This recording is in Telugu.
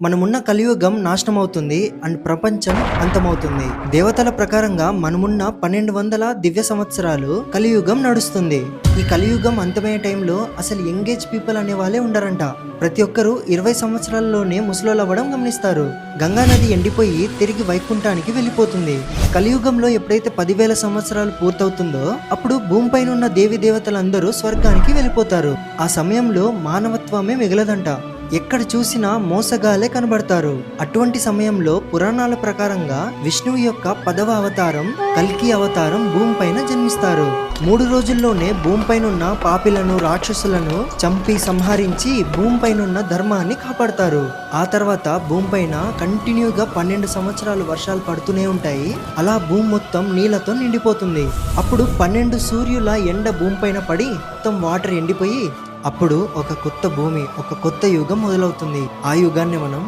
మనమున్న కలియుగం నాశనమవుతుంది అండ్ ప్రపంచం అంతమవుతుంది. దేవతల ప్రకారంగా మనమున్న 1200 దివ్య సంవత్సరాలు కలియుగం నడుస్తుంది. ఈ కలియుగం అంతమయ్యే టైంలో అసలు యంగేజ్ పీపుల్ అనే వాళ్ళే ఉండరంట. ప్రతి ఒక్కరూ 20 సంవత్సరాల్లోనే ముసలోళ్ళు అవ్వడం గమనిస్తారు. గంగా నది ఎండిపోయి తిరిగి వైకుంఠానికి వెళ్ళిపోతుంది. కలియుగంలో ఎప్పుడైతే 10,000 సంవత్సరాలు పూర్తవుతుందో అప్పుడు భూమిపైన ఉన్న దేవి దేవతలందరూ స్వర్గానికి వెళ్ళిపోతారు. ఆ సమయంలో మానవత్వమే మిగలదంట. ఎక్కడ చూసినా మోసగాలే కనబడతారు. అటువంటి సమయంలో పురాణాల ప్రకారంగా విష్ణువు యొక్క 10వ అవతారం కల్కి అవతారం భూమిపైన జన్మిస్తారు. 3 రోజుల్లోనే భూమిపైన ఉన్న పాపిలను రాక్షసులను చంపి సంహరించి భూమిపైన ధర్మాన్ని కాపాడతారు. ఆ తర్వాత భూమిపైన కంటిన్యూగా 12 సంవత్సరాలు వర్షాలు పడుతూనే ఉంటాయి. అలా భూమి మొత్తం నీళ్లతో నిండిపోతుంది. అప్పుడు 12 సూర్యుల ఎండ భూమిపైన పడి మొత్తం వాటర్ ఎండిపోయి అప్పుడు ఒక కొత్త భూమి, ఒక కొత్త యుగం మొదలవుతుంది. ఆ యుగాన్ని మనం